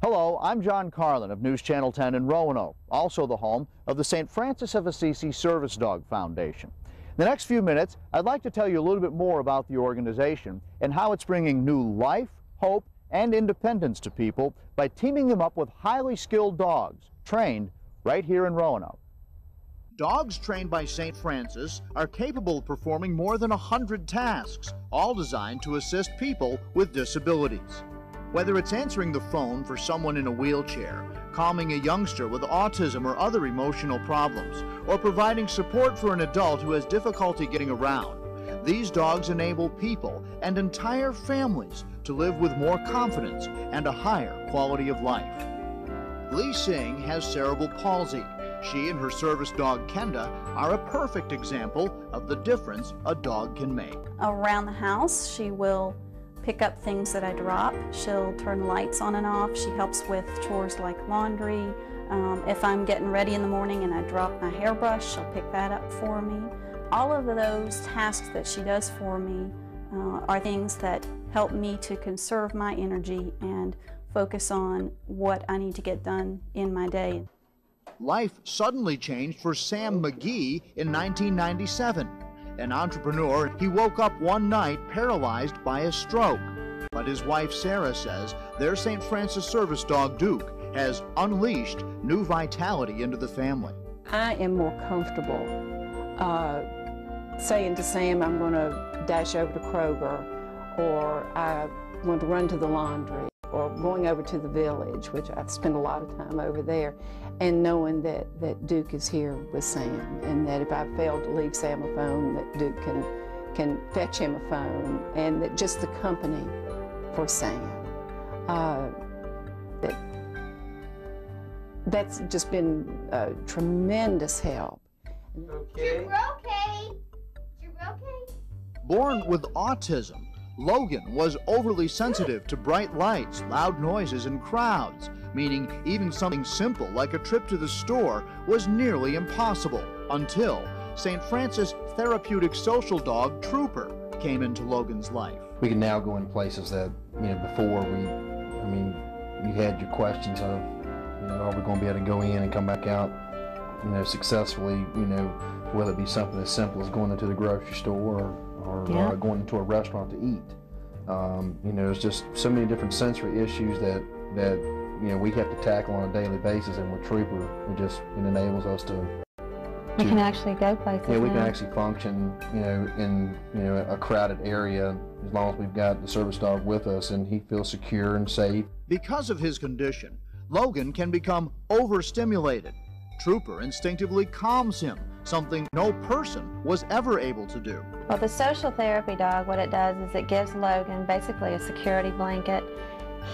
Hello, I'm John Carlin of News Channel 10 in Roanoke, also the home of the St. Francis of Assisi Service Dog Foundation. In the next few minutes, I'd like to tell you a little bit more about the organization and how it's bringing new life, hope, and independence to people by teaming them up with highly skilled dogs trained right here in Roanoke. Dogs trained by St. Francis are capable of performing more than 100 tasks, all designed to assist people with disabilities. Whether it's answering the phone for someone in a wheelchair, calming a youngster with autism or other emotional problems, or providing support for an adult who has difficulty getting around, these dogs enable people and entire families to live with more confidence and a higher quality of life. Lee Singh has cerebral palsy. She and her service dog Kenda are a perfect example of the difference a dog can make. Around the house, she will pick up things that I drop. She'll turn lights on and off. She helps with chores like laundry. If I'm getting ready in the morning and I drop my hairbrush, she'll pick that up for me. All of those tasks that she does for me are things that help me to conserve my energy and focus on what I need to get done in my day. Life suddenly changed for Sam McGee in 1997. An entrepreneur, he woke up one night paralyzed by a stroke. But his wife Sarah says their St. Francis service dog Duke has unleashed new vitality into the family. I am more comfortable saying to Sam, I'm going to dash over to Kroger, or I want to run to the laundry, or going over to the village, which I've spent a lot of time over there, and knowing that Duke is here with Sam, and that if I fail to leave Sam a phone, that Duke can fetch him a phone, and that just the company for Sam. That's just been a tremendous help. Okay. You're okay. You're okay. Born with autism, Logan was overly sensitive to bright lights, loud noises, and crowds, meaning even something simple like a trip to the store was nearly impossible until St. Francis therapeutic social dog Trooper came into Logan's life. We can now go in places that, before you had your questions of, are we going to be able to go in and come back out, successfully, whether it be something as simple as going into the grocery store or going into a restaurant to eat. There's just so many different sensory issues that we have to tackle on a daily basis, and with Trooper, it enables us to. We can actually go places. Yeah, we now. can actually function, in a crowded area as long as we've got the service dog with us, and he feels secure and safe. Because of his condition, Logan can become overstimulated. Trooper instinctively calms him, something no person was ever able to do. Well, the social therapy dog, what it does is it gives Logan basically a security blanket.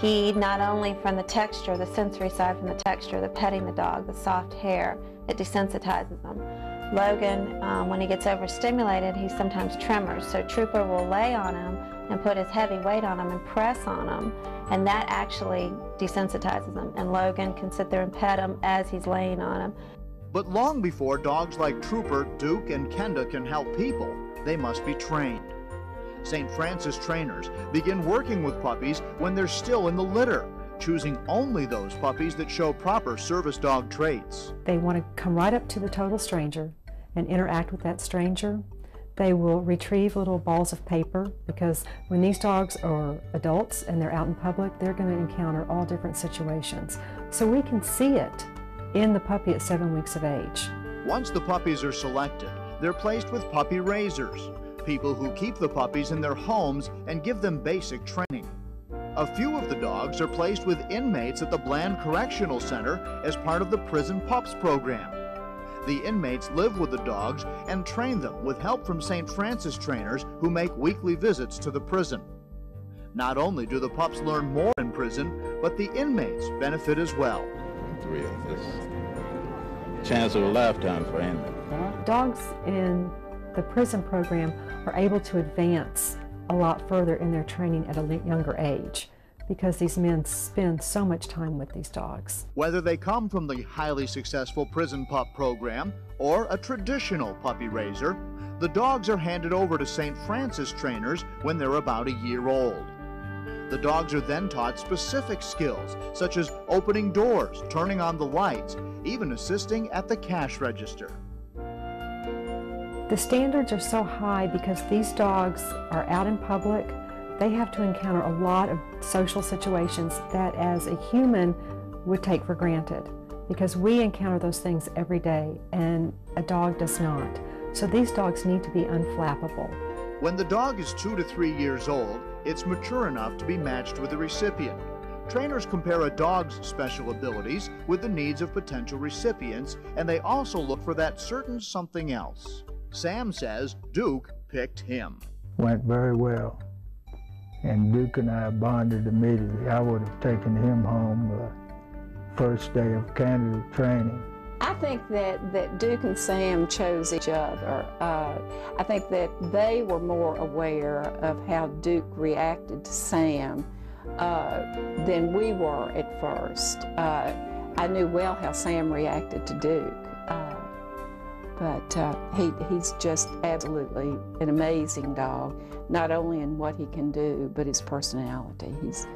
He, not only from the texture, the sensory side from the texture, the petting the dog, the soft hair, it desensitizes him. Logan, when he gets overstimulated, he sometimes tremors, so Trooper will lay on him and put his heavy weight on him and press on him, and that actually desensitizes him, and Logan can sit there and pet him as he's laying on him. But long before dogs like Trooper, Duke, and Kenda can help people, they must be trained. St. Francis trainers begin working with puppies when they're still in the litter, choosing only those puppies that show proper service dog traits. They want to come right up to the total stranger and interact with that stranger. They will retrieve little balls of paper, because when these dogs are adults and they're out in public, they're going to encounter all different situations. So we can see it in the puppy at 7 weeks of age. Once the puppies are selected, they're placed with puppy raisers, people who keep the puppies in their homes and give them basic training. A few of the dogs are placed with inmates at the Bland Correctional Center as part of the Prison Pups program. The inmates live with the dogs and train them with help from St. Francis trainers who make weekly visits to the prison. Not only do the pups learn more in prison, but the inmates benefit as well. Real. It's a chance of a lifetime for inmates. Dogs in the prison program are able to advance a lot further in their training at a younger age, because these men spend so much time with these dogs. Whether they come from the highly successful Prison Pup program or a traditional puppy raiser, the dogs are handed over to St. Francis trainers when they're about a year old. The dogs are then taught specific skills, such as opening doors, turning on the lights, even assisting at the cash register. The standards are so high because these dogs are out in public. They have to encounter a lot of social situations that as a human would take for granted, because we encounter those things every day and a dog does not. So these dogs need to be unflappable. When the dog is 2 to 3 years old, it's mature enough to be matched with the recipient. Trainers compare a dog's special abilities with the needs of potential recipients, and they also look for that certain something else. Sam says Duke picked him. Went very well, and Duke and I bonded immediately. I would have taken him home the first day of candidate training. I think that Duke and Sam chose each other. I think that they were more aware of how Duke reacted to Sam than we were at first. I knew well how Sam reacted to Duke, but he's just absolutely an amazing dog, not only in what he can do, but his personality. He's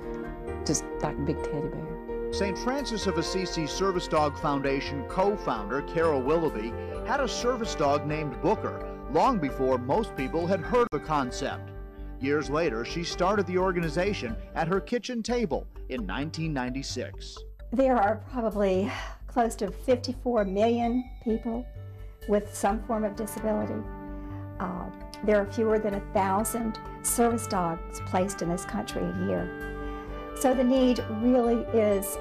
just like a big teddy bear. St. Francis of Assisi Service Dog Foundation co-founder Carol Willoughby had a service dog named Booker long before most people had heard of the concept. Years later, she started the organization at her kitchen table in 1996. There are probably close to 54 million people with some form of disability. There are fewer than 1,000 service dogs placed in this country a year. So the need really is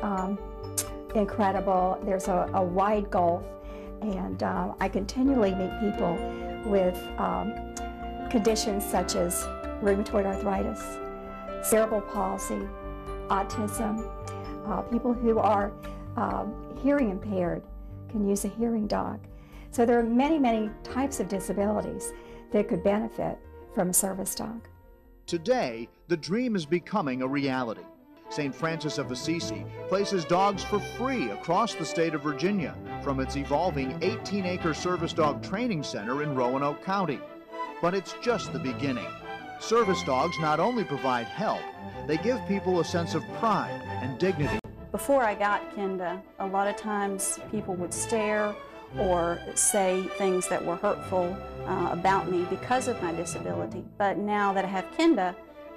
incredible. There's a wide gulf, and I continually meet people with conditions such as rheumatoid arthritis, cerebral palsy, autism, people who are hearing impaired can use a hearing dog. So there are many, many types of disabilities that could benefit from a service dog. Today, the dream is becoming a reality. St. Francis of Assisi places dogs for free across the state of Virginia from its evolving 18-acre service dog training center in Roanoke County. But it's just the beginning. Service dogs not only provide help, they give people a sense of pride and dignity. Before I got Kenda, a lot of times people would stare or say things that were hurtful about me because of my disability. But now that I have Kenda,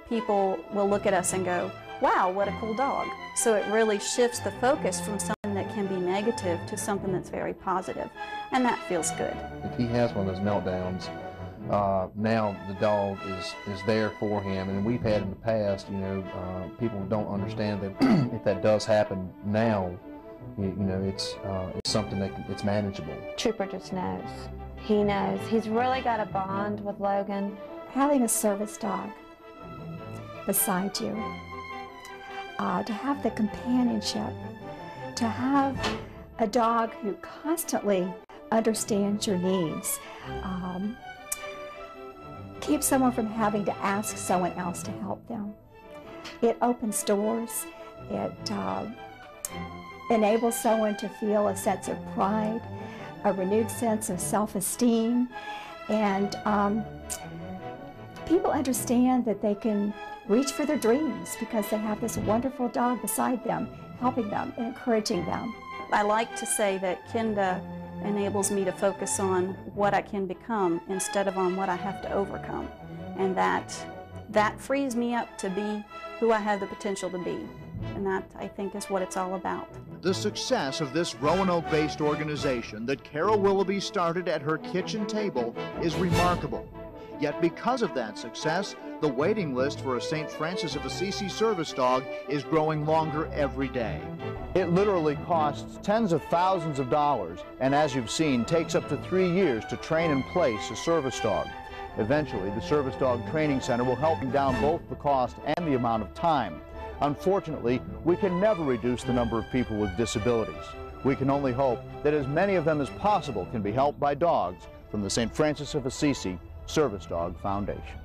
people will look at us and go, wow, what a cool dog. So it really shifts the focus from something that can be negative to something that's very positive, and that feels good. If he has one of those meltdowns, now the dog is there for him, and we've had in the past, people don't understand that if that does happen now, it's something that it's manageable. Trooper just knows. He knows. He's really got a bond with Logan. Having a service dog beside you, to have the companionship, to have a dog who constantly understands your needs, keeps someone from having to ask someone else to help them. It opens doors. It enables someone to feel a sense of pride, a renewed sense of self-esteem, and people understand that they can reach for their dreams because they have this wonderful dog beside them, helping them and encouraging them. I like to say that Kenda enables me to focus on what I can become instead of on what I have to overcome. And that frees me up to be who I have the potential to be. And that, I think, is what it's all about. The success of this Roanoke-based organization that Carol Willoughby started at her kitchen table is remarkable. Yet because of that success, the waiting list for a St. Francis of Assisi service dog is growing longer every day. It literally costs tens of thousands of dollars, and as you've seen, takes up to 3 years to train and place a service dog. Eventually, the Service Dog Training Center will help bring down both the cost and the amount of time. Unfortunately, we can never reduce the number of people with disabilities. We can only hope that as many of them as possible can be helped by dogs from the St. Francis of Assisi Service Dog Foundation.